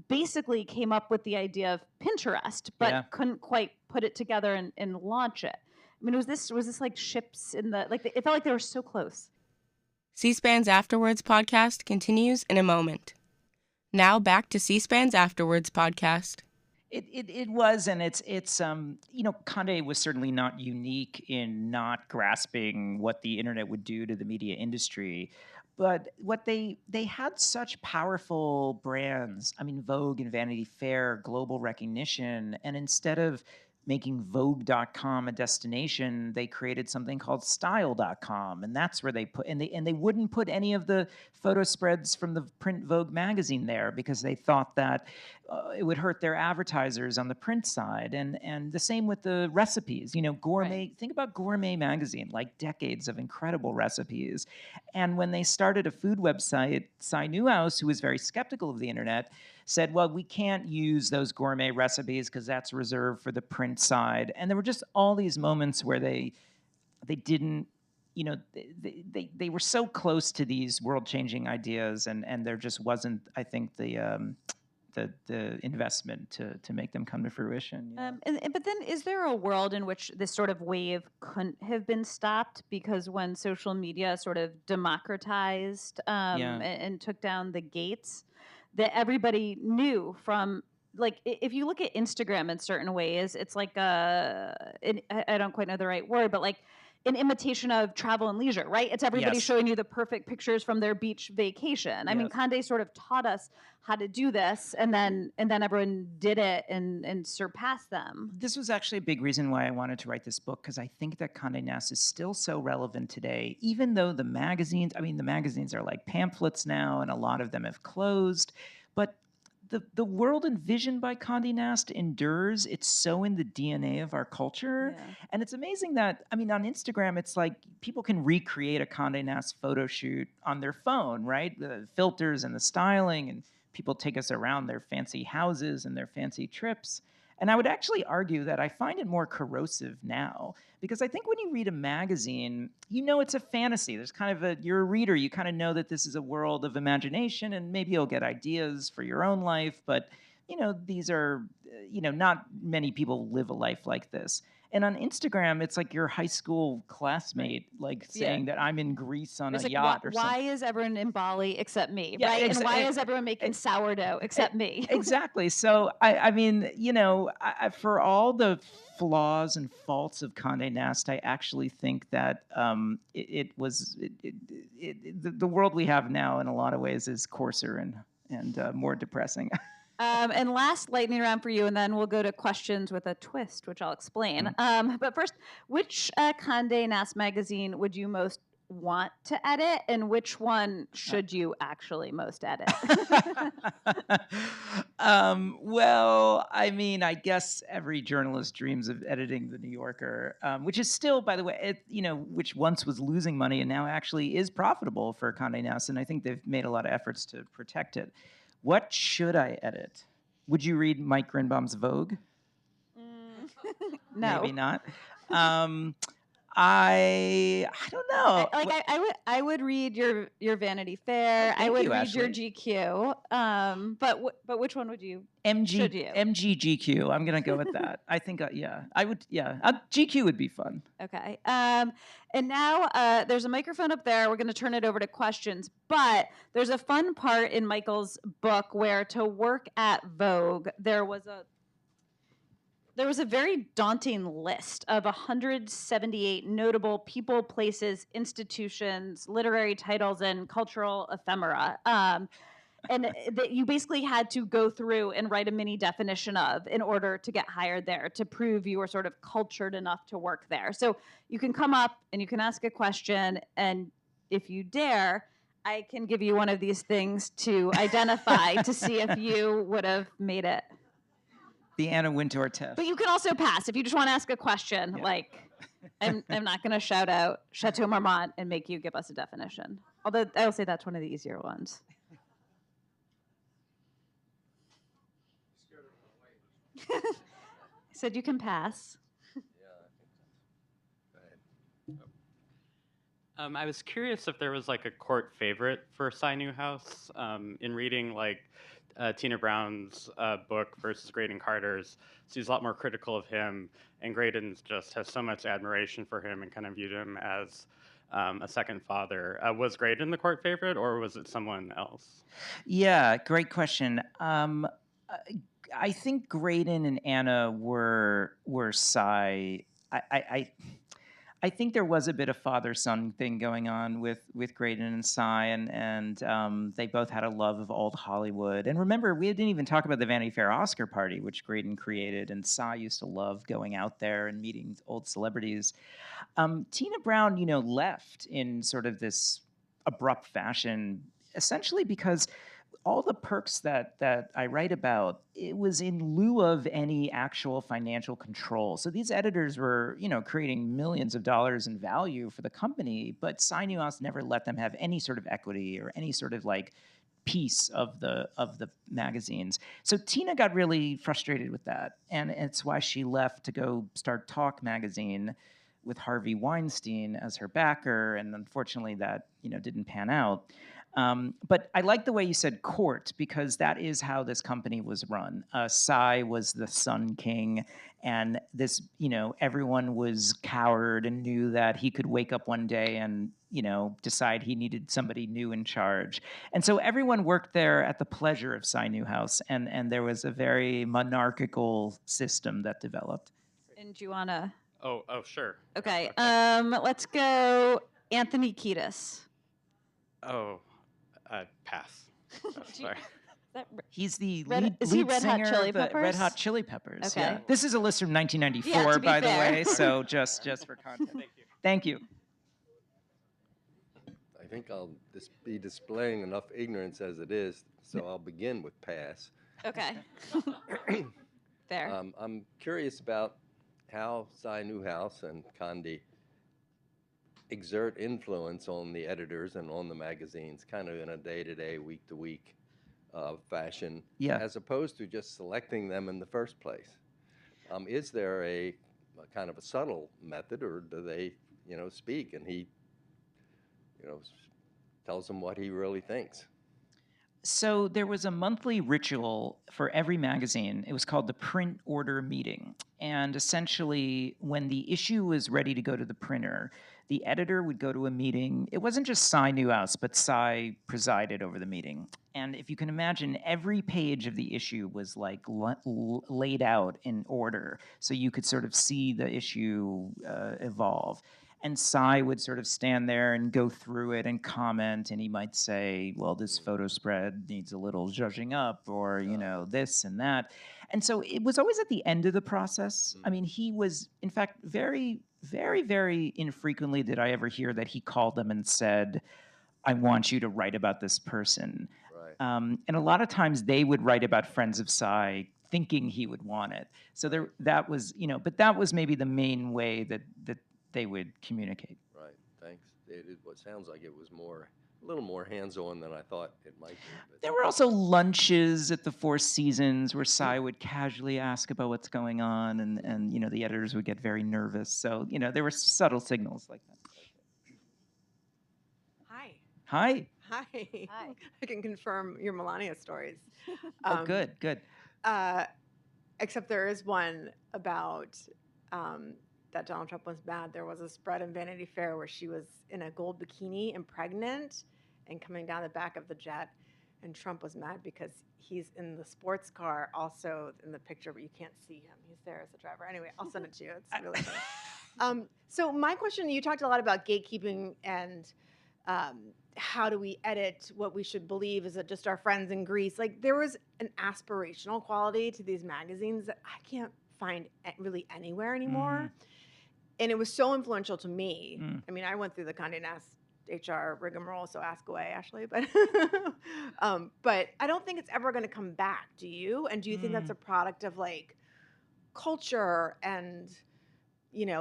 basically came up with the idea of Pinterest, but couldn't quite put it together and launch it. I mean, was this like ships in the, like, it felt like they were so close. C-SPAN's Afterwords podcast continues in a moment. Now back to C-SPAN's Afterwords podcast. It was, and it's Condé was certainly not unique in not grasping what the internet would do to the media industry. But what they had such powerful brands. I mean, Vogue and Vanity Fair, global recognition. And instead of making Vogue.com a destination, they created something called Style.com. And that's where they put, and they wouldn't put any of the photo spreads from the print Vogue magazine there because they thought that it would hurt their advertisers on the print side. And the same with the recipes, gourmet. Right. Think about Gourmet magazine, like decades of incredible recipes. And when they started a food website, Cy Newhouse, who was very skeptical of the internet, said, well, we can't use those gourmet recipes because that's reserved for the print side. And there were just all these moments where they didn't, they were so close to these world-changing ideas, and there just wasn't, I think, the investment to make them come to fruition. But then, is there a world in which this sort of wave couldn't have been stopped because when social media sort of democratized and took down the gates, that everybody knew from, like, if you look at Instagram in certain ways, it's like I don't quite know the right word, but like an imitation of travel and leisure, right? It's everybody showing you the perfect pictures from their beach vacation. I mean, Condé sort of taught us how to do this, and then everyone did it and surpassed them. This was actually a big reason why I wanted to write this book, because I think that Condé Nast is still so relevant today, even though the magazines are like pamphlets now, and a lot of them have closed, but the world envisioned by Condé Nast endures. It's so in the DNA of our culture. Yeah. And it's amazing that, on Instagram, it's like people can recreate a Condé Nast photo shoot on their phone, right? The filters and the styling, and people take us around their fancy houses and their fancy trips. And I would actually argue that I find it more corrosive now, because I think when you read a magazine, it's a fantasy. There's kind of you're a reader, you kind of know that this is a world of imagination, and maybe you'll get ideas for your own life, but these are, not many people live a life like this. And on Instagram, it's like your high school classmate, like saying that I'm in Greece on a yacht or something. Why is everyone in Bali except me, right? And why is everyone making sourdough except me? Exactly. So, for all the flaws and faults of Condé Nast, I actually think that the world we have now in a lot of ways is coarser and more depressing. And last lightning round for you, and then we'll go to questions with a twist, which I'll explain. But first, which Condé Nast magazine would you most want to edit, and which one should you actually most edit? Well, I guess every journalist dreams of editing The New Yorker, which is still, by the way, which once was losing money and now actually is profitable for Condé Nast, and I think they've made a lot of efforts to protect it. What should I edit? Would you read Mike Grynbaum's Vogue? No. Maybe not. I don't know. I would read your Vanity Fair. Thank I would you, read your Ashley. GQ. But which one would you? Should you? MGGQ. I'm gonna go with that. I think yeah, I would. Yeah, GQ would be fun. Okay. And now there's a microphone up there. We're going to turn it over to questions. But there's a fun part in Michael's book where to work at Vogue, there was a very daunting list of 178 notable people, places, institutions, literary titles, and cultural ephemera. And that you basically had to go through and write a mini definition of in order to get hired there, to prove you were sort of cultured enough to work there. So you can come up and you can ask a question, and if you dare, I can give you one of these things to identify to see if you would have made it. The Anna Wintour test. But you can also pass if you just want to ask a question. Yeah. Like, I'm not going to shout out Chateau Marmont and make you give us a definition. Although I will say that's one of the easier ones. I said you can pass. I was curious if there was like a court favorite for Cy Newhouse. In reading like Tina Brown's book versus Graydon Carter's, she's a lot more critical of him, and Graydon just has so much admiration for him and kind of viewed him as a second father. Was Graydon the court favorite, or was it someone else? Yeah, great question. I think Graydon and Anna were Cy. I think there was a bit of father-son thing going on with Graydon and Cy, and they both had a love of old Hollywood. And remember, we didn't even talk about the Vanity Fair Oscar party, which Graydon created, and Cy used to love going out there and meeting old celebrities. Tina Brown, left in sort of this abrupt fashion, essentially because all the perks that I write about, it was in lieu of any actual financial control. So these editors were, creating millions of dollars in value for the company, but Cy Newhouse never let them have any sort of equity or any sort of like piece of the magazines. So Tina got really frustrated with that, and it's why she left to go start Talk magazine with Harvey Weinstein as her backer, and unfortunately that didn't pan out. But I like the way you said court, because that is how this company was run. Cy was the Sun King, and this, everyone was coward and knew that he could wake up one day and, decide he needed somebody new in charge. And so everyone worked there at the pleasure of Cy Newhouse, and there was a very monarchical system that developed. And do you want to? Oh, sure. Okay. Let's go Anthony Kiedis. Oh. Pass. Sorry. He's the lead singer of the Red Hot Chili Peppers. Okay. Yeah. This is a list from 1994, by the way, so just for context. Thank you. I think I'll be displaying enough ignorance as it is, so I'll begin with pass. Okay. Fair. I'm curious about how Cy Newhouse and Condé exert influence on the editors and on the magazines, kind of in a day-to-day, week-to-week fashion, as opposed to just selecting them in the first place. Is there a kind of a subtle method, or do they, speak and he, tells them what he really thinks? So there was a monthly ritual for every magazine. It was called the print order meeting. And essentially, when the issue was ready to go to the printer, the editor would go to a meeting. It wasn't just Cy Newhouse, but Cy presided over the meeting. And if you can imagine, every page of the issue was like laid out in order, so you could sort of see the issue evolve. And Cy would sort of stand there and go through it and comment, and he might say, well, this photo spread needs a little zhuzhing up, or, this and that. And so it was always at the end of the process. I mean, he was, in fact, very, very, very infrequently did I ever hear that he called them and said, I want you to write about this person. Right. And a lot of times they would write about friends of Cy thinking he would want it. So that was, but that was maybe the main way that they would communicate. Right, thanks. It sounds like it was more a little more hands-on than I thought it might be. But There were also lunches at the Four Seasons where Sy would casually ask about what's going on, and the editors would get very nervous. So, there were subtle signals like that. Hi. Hi. Hi. Hi. I can confirm your Melania stories. Oh, good. Except there is one about that Donald Trump was mad. There was a spread in Vanity Fair where she was in a gold bikini and pregnant and coming down the back of the jet. And Trump was mad because he's in the sports car also in the picture, but you can't see him. He's there as the driver. Anyway, I'll send it to you. It's really funny. So my question, you talked a lot about gatekeeping and how do we edit what we should believe? Is it just our friends in Greece? Like, there was an aspirational quality to these magazines that I can't find really anywhere anymore. And it was so influential to me. I mean, I went through the Condé Nast HR rigmarole, so ask away, Ashley. But but I don't think it's ever going to come back. Do you? And do you think that's a product of like culture and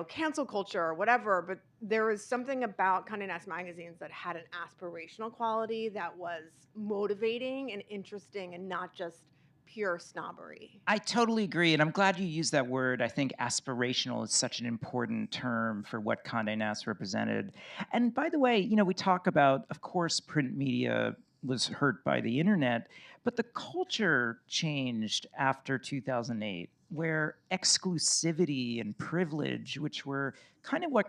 cancel culture or whatever? But there was something about Condé Nast magazines that had an aspirational quality that was motivating and interesting, and not just pure snobbery. I totally agree, and I'm glad you used that word. I think aspirational is such an important term for what Condé Nast represented. And by the way, we talk about, of course, print media was hurt by the internet, but the culture changed after 2008, where exclusivity and privilege, which were kind of what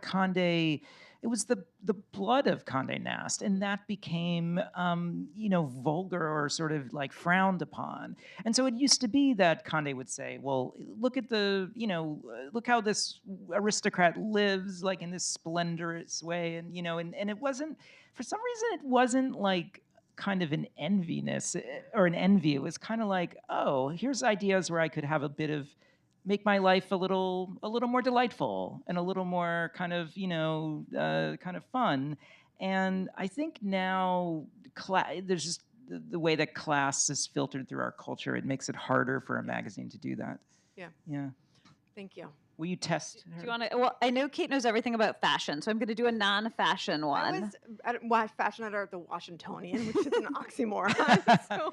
it was the blood of Condé Nast, and that became, vulgar or sort of like frowned upon. And so it used to be that Condé would say, well, look at look how this aristocrat lives, like in this splendorous way. And, and it wasn't, for some reason, it wasn't like kind of an enviness or an envy. It was kind of like, oh, here's ideas where I could have make my life a little more delightful and a little more kind of fun. And I think now there's just the way that class is filtered through our culture. It makes it harder for a magazine to do that. Yeah. Thank you. Will you test? Do you want to? Well, I know Kate knows everything about fashion, so I'm going to do a non-fashion one. I was fashion editor at the Washingtonian, which is an oxymoron. So.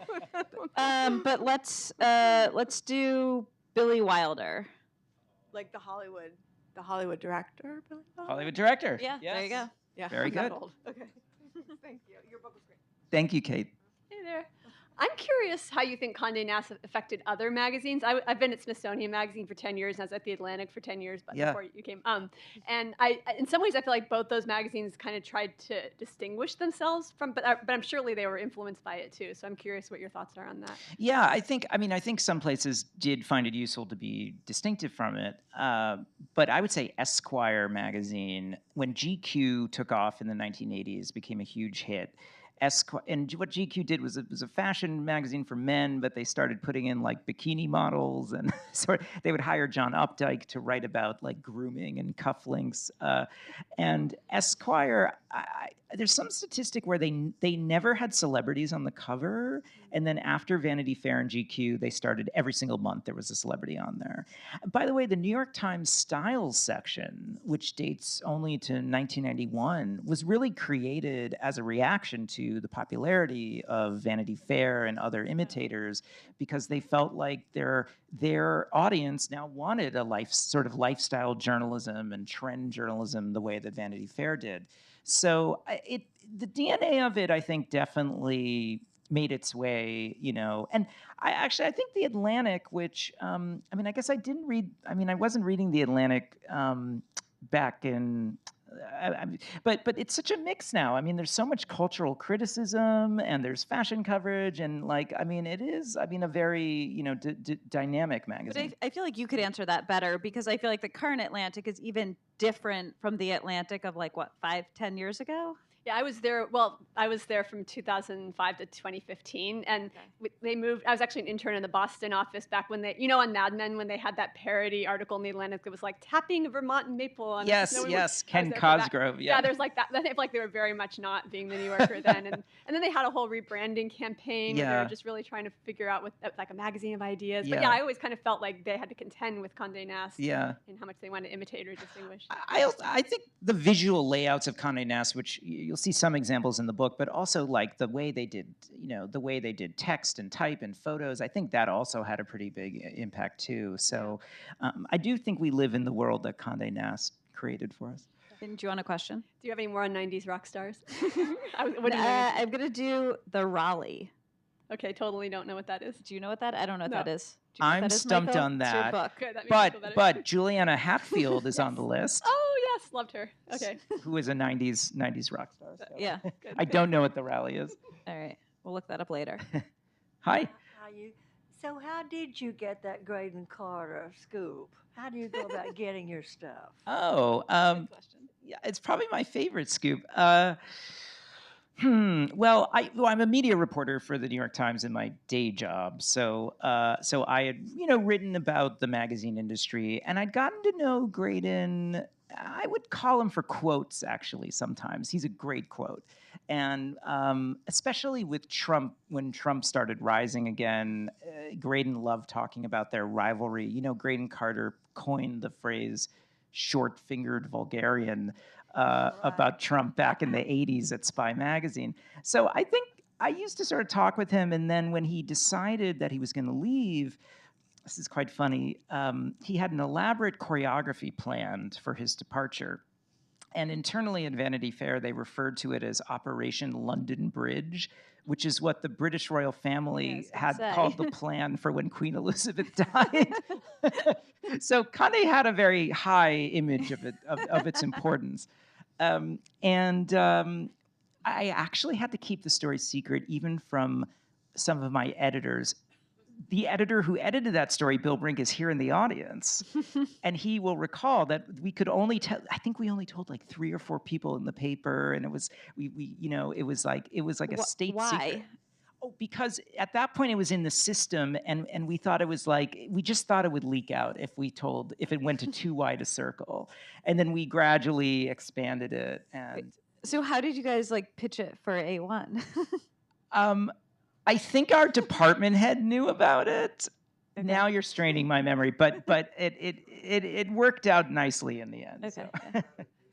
But let's do Billy Wilder. Like the Hollywood director, Billy Wilder? Hollywood director. Yeah, yes. there you go. Yeah, very I'm that good. old. Okay. Thank you. Your book was great. Thank you, Kate. Hey there. I'm curious how you think Condé Nast affected other magazines. I've been at Smithsonian Magazine for 10 years, and I was at The Atlantic for 10 years, but before you came. And in some ways, I feel like both those magazines kind of tried to distinguish themselves from, but I'm surely they were influenced by it too. So I'm curious what your thoughts are on that. Yeah, I think some places did find it useful to be distinctive from it. But I would say Esquire magazine, when GQ took off in the 1980s, became a huge hit. And what GQ did was it was a fashion magazine for men, but they started putting in like bikini models, and they would hire John Updike to write about like grooming and cufflinks. And Esquire, there's some statistic where they never had celebrities on the cover, and then after Vanity Fair and GQ, they started every single month there was a celebrity on there. By the way, the New York Times Styles section, which dates only to 1991, was really created as a reaction to the popularity of Vanity Fair and other imitators, because they felt like their audience now wanted a lifestyle journalism and trend journalism the way that Vanity Fair did. So the DNA of it, I think, definitely made its way, and I think The Atlantic, which, I guess I didn't read, I wasn't reading The Atlantic back in, but it's such a mix now. There's so much cultural criticism, and there's fashion coverage, and it is, a very, dynamic magazine. But I feel like you could answer that better, because I feel like the current Atlantic is even different from the Atlantic of 5-10 years ago? Yeah, I was there. Well, I was there from 2005 to 2015, and they moved. I was actually an intern in the Boston office back when they, on Mad Men, when they had that parody article in the Atlantic that was like tapping Vermont maple. And yes, Ken Cosgrove. Yeah, there's like that. I feel like they were very much not being the New Yorker then, and then they had a whole rebranding campaign. Yeah, where they were just really trying to figure out with like a magazine of ideas. But I always kind of felt like they had to contend with Condé Nast. And how much they wanted to imitate or distinguish. I think the visual layouts of Condé Nast, which you'll see some examples in the book, but also like the way they did, the way they did text and type and photos. I think that also had a pretty big impact too. So I do think we live in the world that Condé Nast created for us. And do you want a question? Do you have any more on 90s rock stars? I'm going to do the Raleigh. Okay, totally don't know what that is. Do you know what that? I don't know what that is. Do you know I'm stumped Michael? On that. It's your book. Okay, but Juliana Hatfield is on the list. Oh yes, loved her. Okay. Who is a 90s rock star. So. Yeah. I don't know what the Raleigh is. All right. We'll look that up later. Hi. So how did you get that Graydon Carter scoop? How do you go about getting your stuff? Oh, yeah, it's probably my favorite scoop. Well, I'm a media reporter for the New York Times in my day job. So I had, written about the magazine industry, and I'd gotten to know Graydon. I would call him for quotes, actually, sometimes. He's a great quote. And especially with Trump, when Trump started rising again, Graydon loved talking about their rivalry. Graydon Carter coined the phrase short-fingered vulgarian about Trump back in the 80s at Spy Magazine. So I think I used to sort of talk with him, and then when he decided that he was going to leave, this is quite funny, he had an elaborate choreography planned for his departure. And internally at Vanity Fair, they referred to it as Operation London Bridge, which is what the British royal family had called the plan for when Queen Elizabeth died. So Condé had a very high image of it, of its importance. I actually had to keep the story secret even from some of my editors. The editor who edited that story, Bill Brink, is here in the audience, and he will recall that we could only tell. I think we only told like 3 or 4 people in the paper, and it was it was like a state secret. Oh, because at that point it was in the system, and we thought it was we just thought it would leak out if it went to too wide a circle, and then we gradually expanded it. And so, how did you guys pitch it for A1? I think our department head knew about it. Okay. Now you're straining my memory, but it worked out nicely in the end. Okay. So.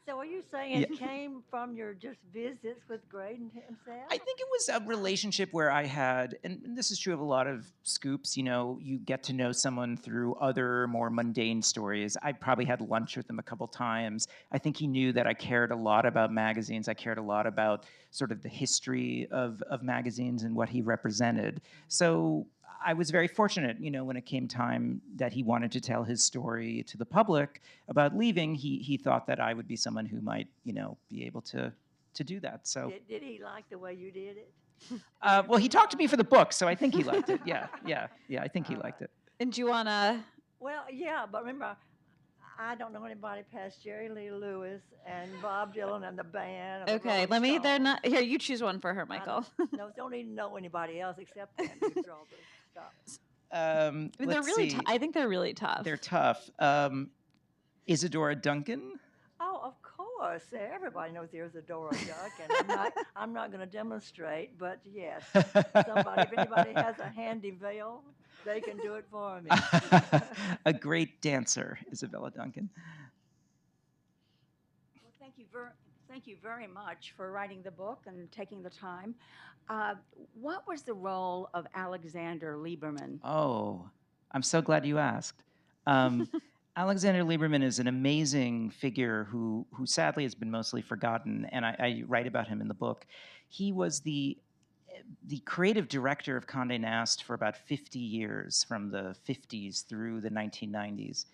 So are you saying it came from your just visits with Graydon himself? I think it was a relationship where I had, and this is true of a lot of scoops, you get to know someone through other more mundane stories. I probably had lunch with him a couple times. I think he knew that I cared a lot about magazines. I cared a lot about sort of the history of magazines and what he represented. So I was very fortunate, when it came time that he wanted to tell his story to the public about leaving, he thought that I would be someone who might, be able to do that. So did he like the way you did it? Well, he talked to me for the book, so I think he liked it. Yeah, I think he liked it. And do you want to? Well, yeah, but remember, I don't know anybody past Jerry Lee Lewis and Bob Dylan and the band. Okay, they're not, here, you choose one for her, Michael. No, don't even know anybody else except them who draw the stuff. They're really I think they're really tough. They're tough. Isadora Duncan? Oh, of course. Everybody knows there's Isadora Duncan. I'm not going to demonstrate, but yes. If anybody has a handy veil, they can do it for me. A great dancer, Isabella Duncan. Well, thank you very much for writing the book and taking the time. What was the role of Alexander Lieberman? Oh, I'm so glad you asked. Alexander Lieberman is an amazing figure who sadly has been mostly forgotten, and I write about him in the book. He was the creative director of Condé Nast for about 50 years, from the 50s through the 1990s.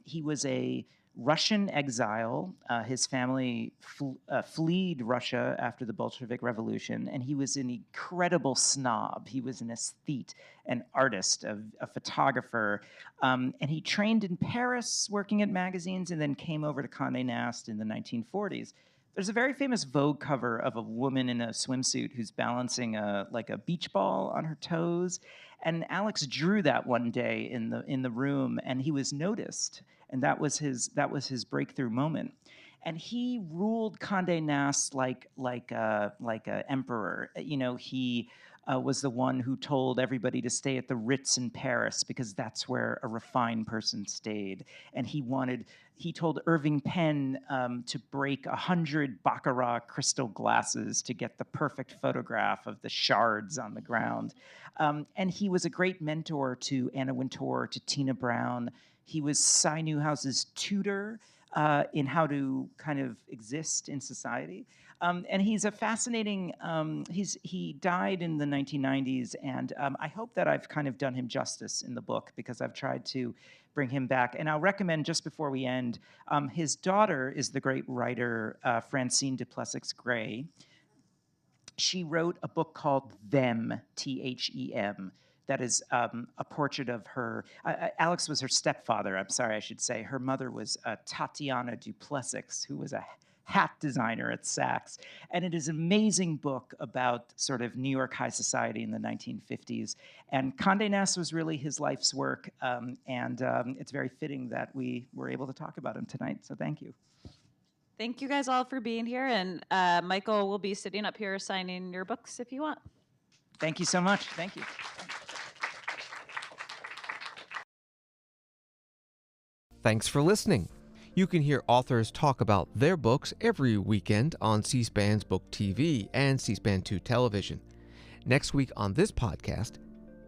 He was a Russian exile. His family fled Russia after the Bolshevik Revolution, and he was an incredible snob. He was an aesthete, an artist, a photographer, and he trained in Paris working at magazines and then came over to Condé Nast in the 1940s. There's a very famous Vogue cover of a woman in a swimsuit who's balancing a beach ball on her toes, and Alex drew that one day in the room, and he was noticed. And that was his breakthrough moment, and he ruled Condé Nast like a emperor. He was the one who told everybody to stay at the Ritz in Paris because that's where a refined person stayed. And he told Irving Penn to break 100 Baccarat crystal glasses to get the perfect photograph of the shards on the ground. And he was a great mentor to Anna Wintour, to Tina Brown. He was Cy Newhouse's tutor in how to kind of exist in society. And he's a fascinating, he died in the 1990s, and I hope that I've kind of done him justice in the book because I've tried to bring him back. And I'll recommend, just before we end, his daughter is the great writer Francine Duplessis Gray. She wrote a book called Them, T-H-E-M, that is a portrait of her. Alex was her stepfather, I'm sorry, I should say. Her mother was Tatiana Duplessis, who was a hat designer at Saks. And it is an amazing book about sort of New York high society in the 1950s. And Condé Nast was really his life's work. And it's very fitting that we were able to talk about him tonight. So thank you. Thank you guys all for being here. And Michael will be sitting up here signing your books if you want. Thank you so much. Thank you. Thanks for listening. You can hear authors talk about their books every weekend on C-SPAN's Book TV and C-SPAN 2 television. Next week on this podcast,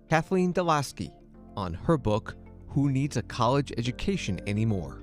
Kathleen Delasky on her book, Who Needs a College Education Anymore?